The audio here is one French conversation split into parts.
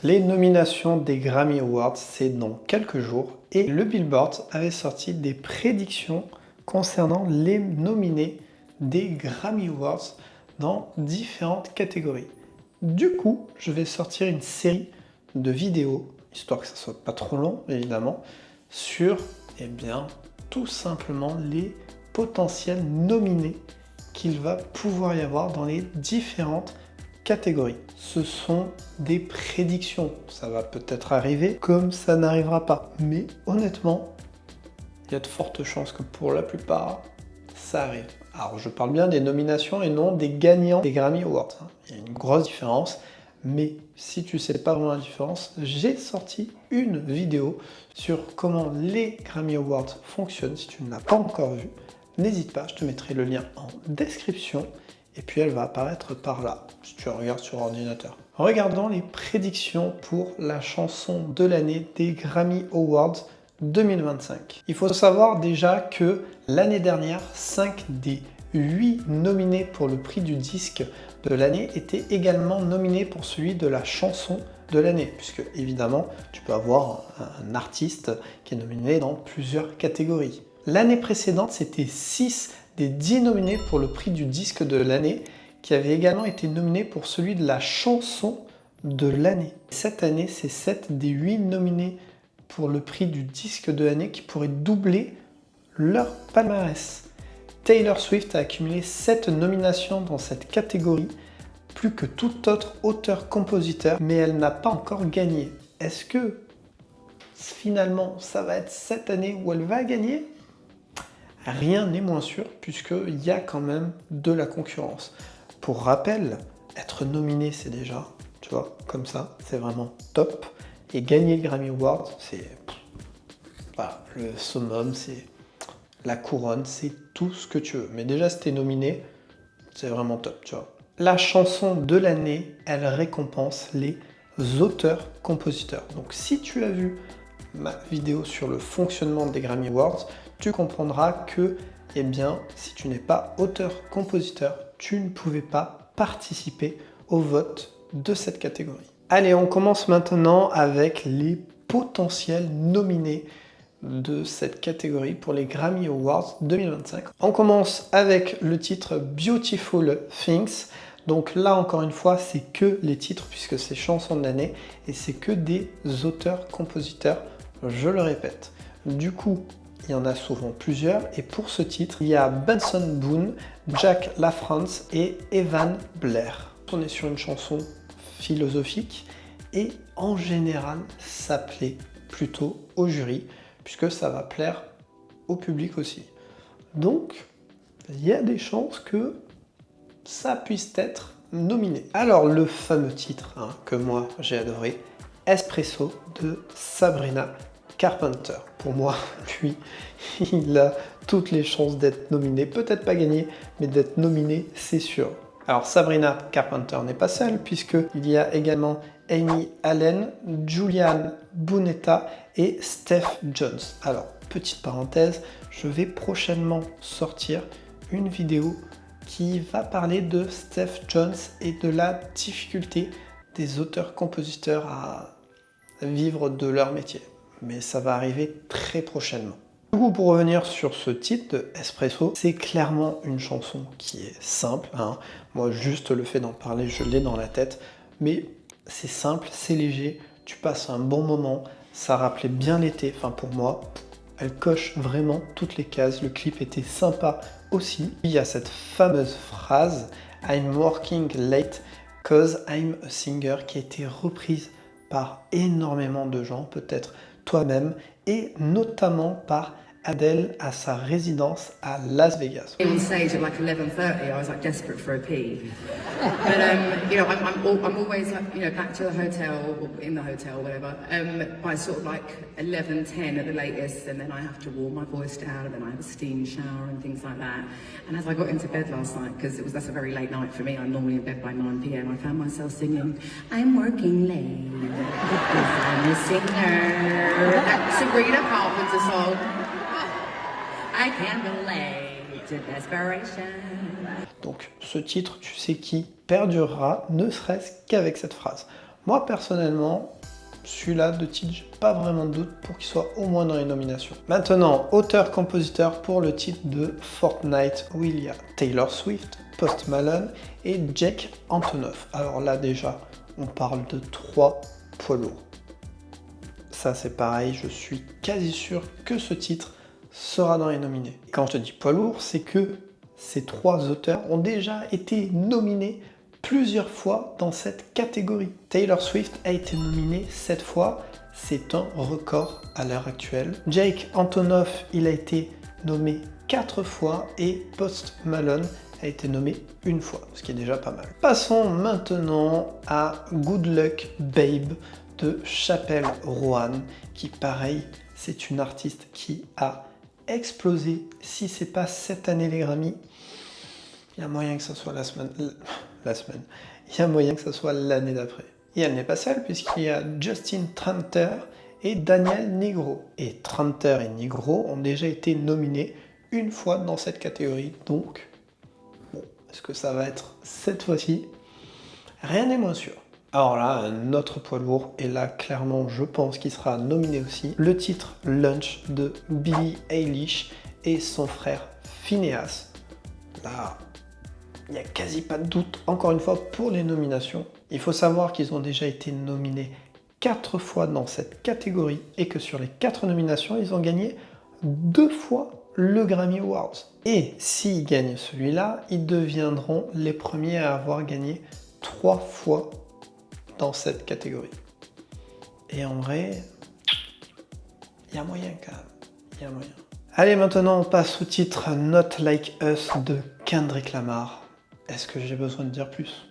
Les nominations des Grammy Awards, c'est dans quelques jours et le Billboard avait sorti des prédictions concernant les nominés des Grammy Awards dans différentes catégories. Du coup, je vais sortir une série de vidéos, histoire que ça soit pas trop long évidemment, sur tout simplement les potentiels nominés qu'il va pouvoir y avoir dans les différentes catégories. Ce sont des prédictions. Ça va peut-être arriver comme ça n'arrivera pas. Mais honnêtement, il y a de fortes chances que pour la plupart, ça arrive. Alors je parle bien des nominations et non des gagnants des Grammy Awards. Il y a une grosse différence. Mais si tu ne sais pas vraiment la différence, j'ai sorti une vidéo sur comment les Grammy Awards fonctionnent. Si tu ne l'as pas encore vue, n'hésite pas, je te mettrai le lien en description. Et puis elle va apparaître par là, si tu regardes sur ordinateur. Regardons les prédictions pour la chanson de l'année des Grammy Awards 2025. Il faut savoir déjà que l'année dernière, 5 des 8 nominés pour le prix du disque de l'année étaient également nominés pour celui de la chanson de l'année, puisque évidemment, tu peux avoir un artiste qui est nominé dans plusieurs catégories. L'année précédente, c'était 6 des 10 nominés pour le prix du disque de l'année qui avaient également été nominés pour celui de la chanson de l'année. Cette année, c'est 7 des 8 nominés pour le prix du disque de l'année qui pourraient doubler leur palmarès. Taylor Swift a accumulé 7 nominations dans cette catégorie, plus que tout autre auteur-compositeur, mais elle n'a pas encore gagné. Est-ce que finalement ça va être cette année où elle va gagner ? Rien n'est moins sûr puisqu'il y a quand même de la concurrence. Pour rappel, être nominé c'est déjà, tu vois, comme ça, c'est vraiment top. Et gagner le Grammy Award, c'est voilà, le summum, c'est la couronne, c'est tout ce que tu veux. Mais déjà si t'es nominé, c'est vraiment top, tu vois. La chanson de l'année, elle récompense les auteurs-compositeurs. Donc si tu as vu ma vidéo sur le fonctionnement des Grammy Awards, tu comprendras que, si tu n'es pas auteur-compositeur, tu ne pouvais pas participer au vote de cette catégorie. Allez, on commence maintenant avec les potentiels nominés de cette catégorie pour les Grammy Awards 2025. On commence avec le titre Beautiful Things. Donc là, encore une fois, c'est que les titres puisque c'est chanson de l'année et c'est que des auteurs-compositeurs, je le répète. Du coup, il y en a souvent plusieurs et pour ce titre, il y a Benson Boone, Jack LaFrance et Evan Blair. On est sur une chanson philosophique et en général, ça plaît plutôt au jury puisque ça va plaire au public aussi. Donc, il y a des chances que ça puisse être nominé. Alors, le fameux titre que moi j'ai adoré, Espresso de Sabrina Carpenter. Pour moi, lui, il a toutes les chances d'être nominé. Peut-être pas gagné, mais d'être nominé, c'est sûr. Alors, Sabrina Carpenter n'est pas seule, puisqu'il y a également Amy Allen, Julian Bunetta et Steph Jones. Alors, petite parenthèse, je vais prochainement sortir une vidéo qui va parler de Steph Jones et de la difficulté des auteurs-compositeurs à vivre de leur métier. Mais ça va arriver très prochainement. Du coup, pour revenir sur ce titre de Espresso, c'est clairement une chanson qui est simple. Moi, juste le fait d'en parler, je l'ai dans la tête. Mais c'est simple, c'est léger, tu passes un bon moment, ça rappelait bien l'été. Enfin, pour moi, elle coche vraiment toutes les cases. Le clip était sympa aussi. Il y a cette fameuse phrase « I'm working late cause I'm a singer » qui a été reprise par énormément de gens, peut-être toi-même, et notamment par Adele à sa résidence à Las Vegas. On stage at like 11:30, I was like desperate for a pee. But I'm always like, back to the hotel, or in the hotel, whatever. By sort of like 11:10 at the latest, and then I have to warm my voice down, and then I have a steam shower and things like that. And as I got into bed last night, because that's a very late night for me, I'm normally in bed by 9 p.m. I found myself singing, "I'm working late because I'm a singer." That's Sabrina Carpenter song. I can't relate to desperation. Donc ce titre, tu sais qui perdurera, ne serait-ce qu'avec cette phrase. Moi personnellement, celui-là de titre, j'ai pas vraiment de doute pour qu'il soit au moins dans les nominations. Maintenant, auteur-compositeur pour le titre de Fortnite, où il y a Taylor Swift, Post Malone et Jake Antonoff. Alors là déjà, on parle de 3 poids lourds. Ça c'est pareil, je suis quasi sûr que ce titre sera dans les nominés. Et quand je te dis poids lourd, c'est que ces 3 auteurs ont déjà été nominés plusieurs fois dans cette catégorie. Taylor Swift a été nominée 7 fois, c'est un record à l'heure actuelle. Jake Antonoff, il a été nommé 4 fois et Post Malone a été nommé 1 fois, ce qui est déjà pas mal. Passons maintenant à Good Luck Babe de Chappell Roan, qui pareil, c'est une artiste qui a explosé. Si c'est pas cette année les Grammy, il y a moyen que ça soit la semaine. Il y a moyen que ça soit l'année d'après. Et elle n'est pas seule, puisqu'il y a Justin Tranter et Daniel Negro. Et Tranter et Negro ont déjà été nominés 1 fois dans cette catégorie. Donc, bon, est-ce que ça va être cette fois-ci? Rien n'est moins sûr. Alors là, un autre poids lourd, et là, clairement, je pense qu'il sera nominé aussi. Le titre Lunch de Billie Eilish et son frère Phineas. Là, il n'y a quasi pas de doute, encore une fois, pour les nominations. Il faut savoir qu'ils ont déjà été nominés 4 fois dans cette catégorie et que sur les 4 nominations, ils ont gagné 2 fois le Grammy Awards. Et s'ils gagnent celui-là, ils deviendront les premiers à avoir gagné 3 fois dans cette catégorie. Et en vrai, il y a moyen quand même. Il y a moyen. Allez, maintenant on passe au titre Not Like Us de Kendrick Lamar. Est-ce que j'ai besoin de dire plus?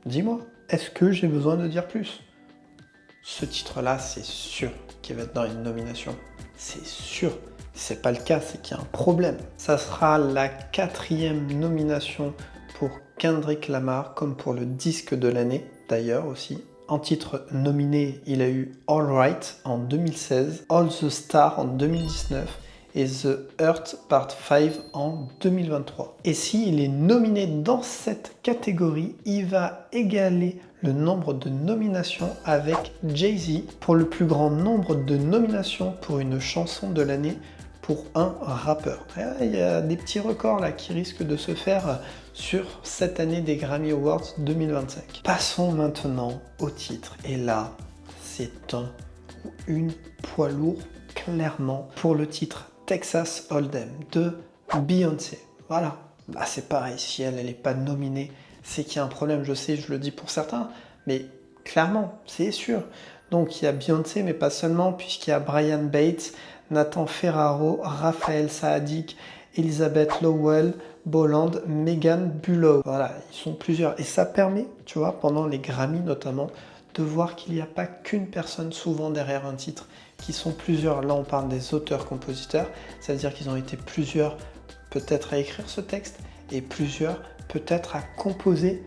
Dis-moi, est-ce que j'ai besoin de dire plus? Ce titre-là, c'est sûr qu'il va être dans une nomination. C'est sûr. Si c'est pas le cas, c'est qu'il y a un problème. Ça sera la 4e nomination pour Kendrick Lamar, comme pour le disque de l'année, d'ailleurs aussi. En titre nominé, il a eu All Right en 2016, All the Stars en 2019 et The Hurt Part 5 en 2023. Et s'il est nominé dans cette catégorie, il va égaler le nombre de nominations avec Jay-Z pour le plus grand nombre de nominations pour une chanson de l'année pour un rappeur. Il y a des petits records là qui risquent de se faire sur cette année des Grammy Awards 2025. Passons maintenant au titre. Et là, c'est un ou une poids lourd, clairement, pour le titre Texas Hold'em de Beyoncé. Voilà. Là, c'est pareil, si elle n'est pas nominée, c'est qu'il y a un problème, je sais, je le dis pour certains, mais clairement, c'est sûr. Donc il y a Beyoncé, mais pas seulement, puisqu'il y a Brian Bates, Nathan Ferraro, Raphaël Saadiq, Elizabeth Lowell, Boland, Megan Bulow. Voilà, ils sont plusieurs. Et ça permet, tu vois, pendant les Grammy notamment, de voir qu'il n'y a pas qu'une personne souvent derrière un titre, qui sont plusieurs. Là, on parle des auteurs-compositeurs, c'est-à-dire qu'ils ont été plusieurs peut-être à écrire ce texte et plusieurs peut-être à composer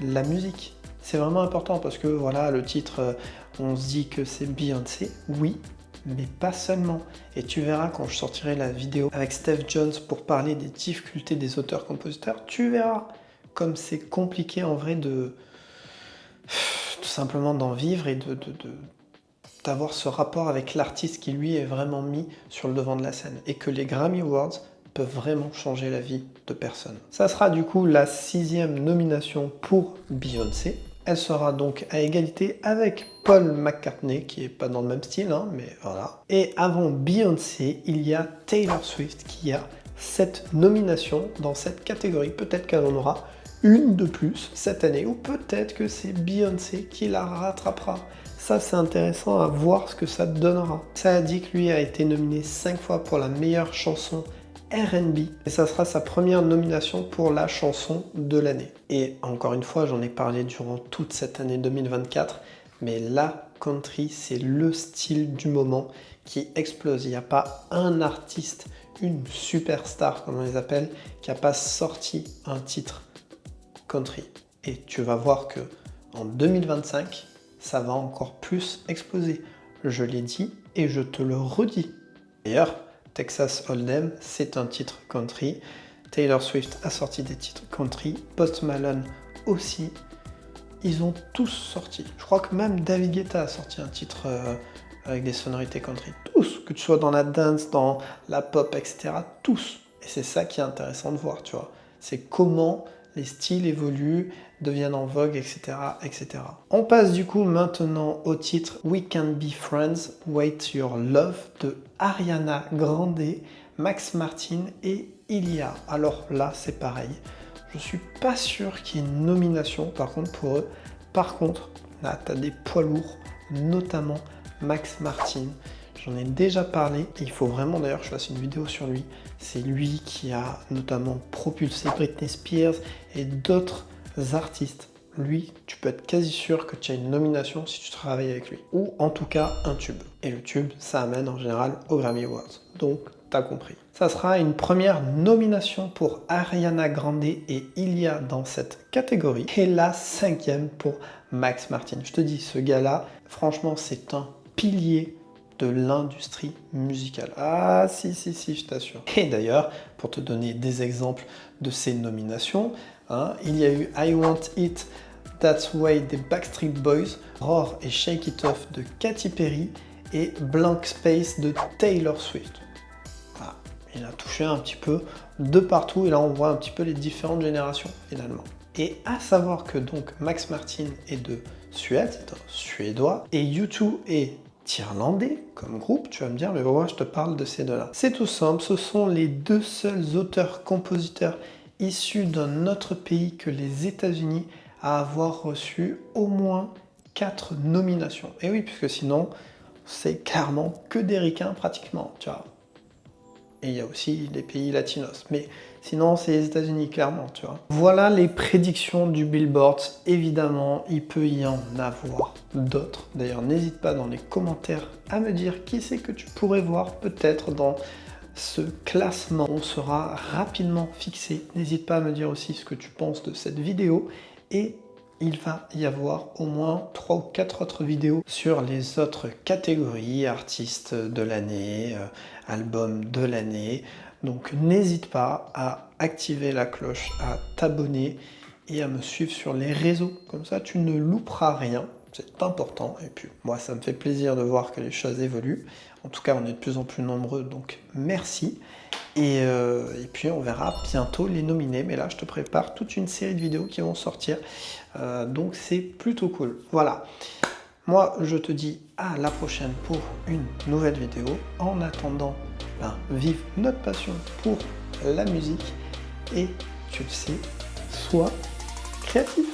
la musique. C'est vraiment important parce que voilà, le titre, on se dit que c'est Beyoncé, oui, mais pas seulement. Et tu verras quand je sortirai la vidéo avec Steph Jones pour parler des difficultés des auteurs-compositeurs, tu verras comme c'est compliqué en vrai de tout simplement d'en vivre et d'avoir ce rapport avec l'artiste qui lui est vraiment mis sur le devant de la scène et que les Grammy Awards peuvent vraiment changer la vie de personnes. Ça sera du coup la 6e nomination pour Beyoncé. Elle sera donc à égalité avec Paul McCartney, qui est pas dans le même style, hein, mais voilà. Et avant Beyoncé, il y a Taylor Swift qui a 7 nominations dans cette catégorie. Peut-être qu'elle en aura une de plus cette année, ou peut-être que c'est Beyoncé qui la rattrapera. Ça, c'est intéressant à voir ce que ça donnera. Saadiq, lui, a été nominé 5 fois pour la meilleure chanson R&B et ça sera sa première nomination pour la chanson de l'année. Et encore une fois, j'en ai parlé durant toute cette année 2024, mais la country, c'est le style du moment qui explose. Il n'y a pas un artiste, une superstar comme on les appelle, qui n'a pas sorti un titre country. Et tu vas voir que en 2025, ça va encore plus exploser. Je l'ai dit et je te le redis. D'ailleurs, Texas Hold'em, c'est un titre country. Taylor Swift a sorti des titres country. Post Malone aussi. ils ont tous sorti. Je crois que même David Guetta a sorti un titre avec des sonorités country. Tous, que tu sois dans la dance, dans la pop, etc. Tous. Et c'est ça qui est intéressant de voir, tu vois. C'est comment les styles évoluent, deviennent en vogue, etc., etc. On passe du coup maintenant au titre We Can Be Friends, Wait Your Love de Ariana Grande, Max Martin et Ilia. Alors là, c'est pareil. Je suis pas sûr qu'il y ait une nomination par contre pour eux. Par contre, là, tu as des poids lourds, notamment Max Martin. J'en ai déjà parlé et il faut vraiment d'ailleurs que je fasse une vidéo sur lui. C'est lui qui a notamment propulsé Britney Spears et d'autres artistes. Lui, tu peux être quasi sûr que tu as une nomination si tu travailles avec lui. Ou en tout cas un tube. Et le tube, ça amène en général aux Grammy Awards. Donc, t'as compris. Ça sera une première nomination pour Ariana Grande et Ilia dans cette catégorie. Et la 5e pour Max Martin. Je te dis, ce gars-là, franchement, c'est un pilier de l'industrie musicale. Ah si, je t'assure. Et d'ailleurs, pour te donner des exemples de ces nominations, il y a eu I Want It That Way des Backstreet Boys, Roar et Shake It Off de Katy Perry et Blank Space de Taylor Swift. Voilà. Il a touché un petit peu de partout et là on voit un petit peu les différentes générations finalement. Et à savoir que donc Max Martin est de Suède, c'est un Suédois, et U2 est irlandais comme groupe, tu vas me dire, mais pourquoi je te parle de ces deux-là? C'est tout simple, ce sont les deux seuls auteurs-compositeurs issus d'un autre pays que les États-Unis à avoir reçu au moins 4 nominations. Et oui, puisque sinon, c'est clairement que des ricains pratiquement, tu vois. Et il y a aussi les pays latinos. Mais sinon, c'est les États-Unis, clairement, tu vois. Voilà les prédictions du Billboard. Évidemment, il peut y en avoir d'autres. D'ailleurs, n'hésite pas dans les commentaires à me dire qui c'est que tu pourrais voir peut-être dans ce classement. On sera rapidement fixé. N'hésite pas à me dire aussi ce que tu penses de cette vidéo. Et il va y avoir au moins 3 ou 4 autres vidéos sur les autres catégories, artistes de l'année, albums de l'année. Donc n'hésite pas à activer la cloche, à t'abonner et à me suivre sur les réseaux. Comme ça, tu ne louperas rien. C'est important. Et puis moi, ça me fait plaisir de voir que les choses évoluent. En tout cas, on est de plus en plus nombreux, donc merci. Et puis on verra bientôt les nominés. Mais là, je te prépare toute une série de vidéos qui vont sortir. Donc c'est plutôt cool. Voilà. Moi, je te dis à la prochaine pour une nouvelle vidéo. En attendant, vive notre passion pour la musique. Et tu le sais, sois créatif.